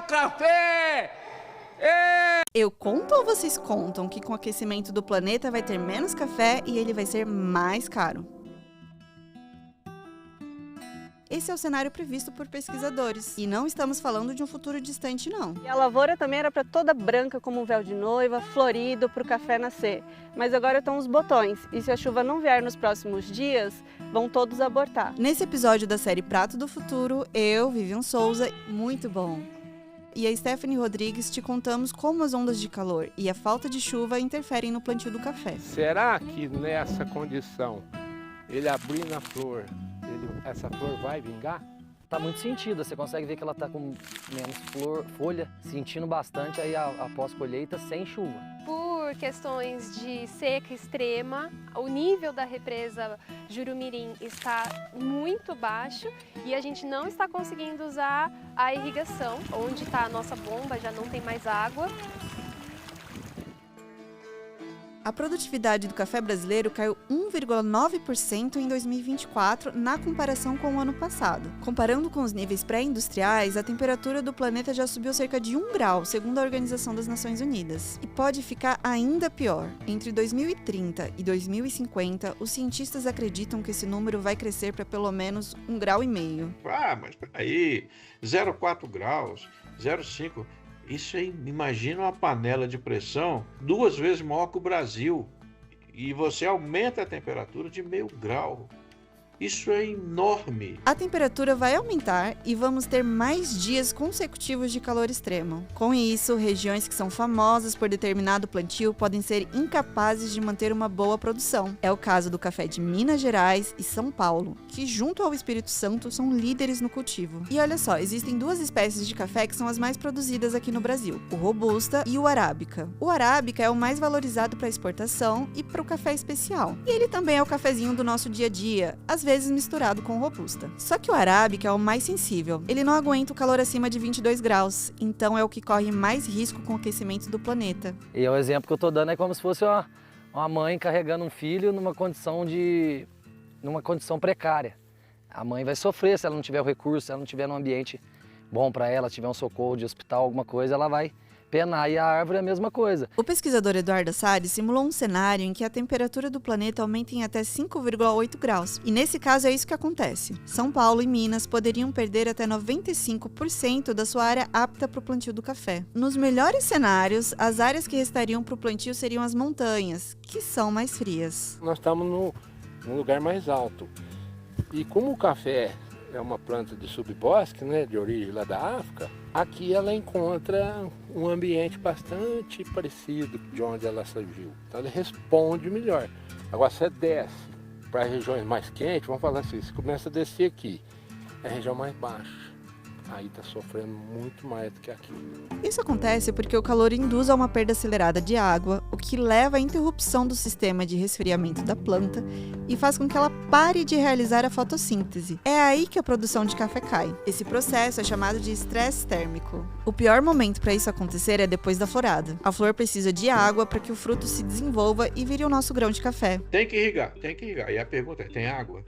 meu café! Eu conto ou vocês contam que com o aquecimento do planeta vai ter menos café e ele vai ser mais caro? Esse é o cenário previsto por pesquisadores. E não estamos falando de um futuro distante, não. E a lavoura também era para toda branca, como um véu de noiva, florido para o café nascer. Mas agora estão os botões. E se a chuva não vier nos próximos dias, vão todos abortar. Nesse episódio da série Prato do Futuro, eu, Vivian Souza, muito bom. E a Stephanie Rodrigues te contamos como as ondas de calor e a falta de chuva interferem no plantio do café. Será que nessa condição, ele abrindo a flor, essa flor vai vingar? Tá muito sentida, você consegue ver que ela tá com menos folha, sentindo bastante aí após colheita sem chuva. Por questões de seca extrema, o nível da represa Jurumirim está muito baixo e a gente não está conseguindo usar a irrigação. Onde está a nossa bomba já não tem mais água. A produtividade do café brasileiro caiu 1,9% em 2024 na comparação com o ano passado. Comparando com os níveis pré-industriais, a temperatura do planeta já subiu cerca de 1 grau, segundo a Organização das Nações Unidas. E pode ficar ainda pior. Entre 2030 e 2050, os cientistas acreditam que esse número vai crescer para pelo menos 1,5 grau. Mas peraí, 0,4 graus, 0,5... Isso aí, imagina uma panela de pressão 2 vezes maior que o Brasil e você aumenta a temperatura de 0,5 grau. Isso é enorme. A temperatura vai aumentar e vamos ter mais dias consecutivos de calor extremo. Com isso, regiões que são famosas por determinado plantio podem ser incapazes de manter uma boa produção. É o caso do café de Minas Gerais e São Paulo, que junto ao Espírito Santo são líderes no cultivo. E olha só, existem 2 espécies de café que são as mais produzidas aqui no Brasil, o Robusta e o Arábica. O Arábica é o mais valorizado para exportação e para o café especial. E ele também é o cafezinho do nosso dia a dia, às vezes misturado com o Robusta. Só que o Arábica é o mais sensível. Ele não aguenta o calor acima de 22 graus, então é o que corre mais risco com o aquecimento do planeta. E o exemplo que eu tô dando é como se fosse uma mãe carregando um filho numa condição precária. A mãe vai sofrer se ela não tiver o recurso, se ela não tiver um ambiente bom para ela, tiver um socorro de hospital, alguma coisa, ela vai penar. E a árvore é a mesma coisa. O pesquisador Eduardo Assad simulou um cenário em que a temperatura do planeta aumenta em até 5,8 graus. E nesse caso é isso que acontece. São Paulo e Minas poderiam perder até 95% da sua área apta para o plantio do café. Nos melhores cenários, as áreas que restariam para o plantio seriam as montanhas, que são mais frias. Nós estamos num lugar mais alto. E como o café é uma planta de subbosque, né, de origem lá da África, aqui ela encontra um ambiente bastante parecido de onde ela surgiu. Então ela responde melhor. Agora você desce para regiões mais quentes, vamos falar assim, você começa a descer aqui, é a região mais baixa. Aí está sofrendo muito mais do que aqui. Isso acontece porque o calor induz a uma perda acelerada de água, o que leva à interrupção do sistema de resfriamento da planta e faz com que ela pare de realizar a fotossíntese. É aí que a produção de café cai. Esse processo é chamado de estresse térmico. O pior momento para isso acontecer é depois da florada. A flor precisa de água para que o fruto se desenvolva e vire o nosso grão de café. Tem que irrigar. E a pergunta é, tem água?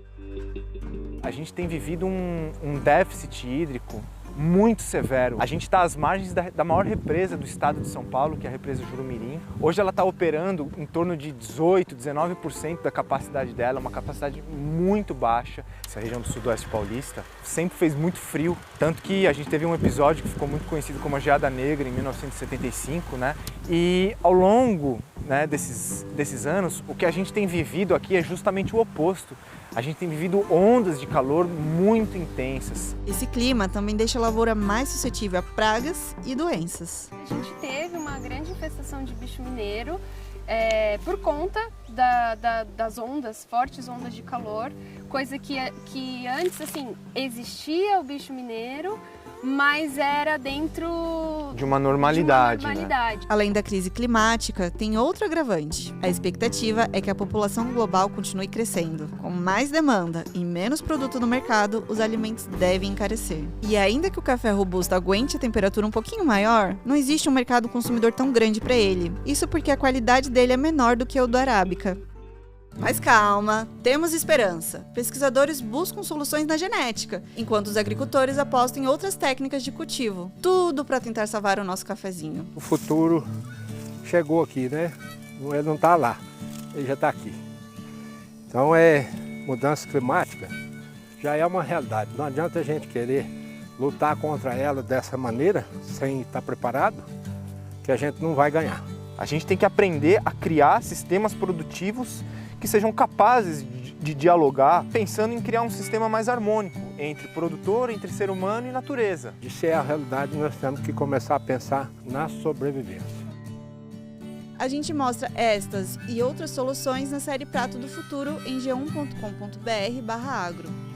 A gente tem vivido um déficit hídrico muito severo. A gente está às margens da maior represa do estado de São Paulo, que é a represa Jurumirim. Hoje ela está operando em torno de 18%, 19% da capacidade dela, uma capacidade muito baixa. Essa região do sudoeste paulista sempre fez muito frio, tanto que a gente teve um episódio que ficou muito conhecido como a Geada Negra, em 1975, né? E ao longo, né, desses anos, o que a gente tem vivido aqui é justamente o oposto. A gente tem vivido ondas de calor muito intensas. Esse clima também deixa a lavoura mais suscetível a pragas e doenças. A gente teve uma grande infestação de bicho mineiro por conta das ondas, fortes ondas de calor, coisa que antes assim existia o bicho mineiro, mas era dentro de uma normalidade. Né? Além da crise climática, tem outro agravante. A expectativa é que a população global continue crescendo. Com mais demanda e menos produto no mercado, os alimentos devem encarecer. E ainda que o café robusto aguente a temperatura um pouquinho maior, não existe um mercado consumidor tão grande para ele. Isso porque a qualidade dele é menor do que o do arábica. Mas calma, temos esperança. Pesquisadores buscam soluções na genética, enquanto os agricultores apostam em outras técnicas de cultivo. Tudo para tentar salvar o nosso cafezinho. O futuro chegou aqui, né? Ele não está lá, ele já está aqui. Então mudança climática já é uma realidade. Não adianta a gente querer lutar contra ela dessa maneira, sem estar preparado, que a gente não vai ganhar. A gente tem que aprender a criar sistemas produtivos que sejam capazes de dialogar, pensando em criar um sistema mais harmônico entre produtor, entre ser humano e natureza. Isso é a realidade, nós temos que começar a pensar na sobrevivência. A gente mostra estas e outras soluções na série Prato do Futuro em g1.com.br/agro.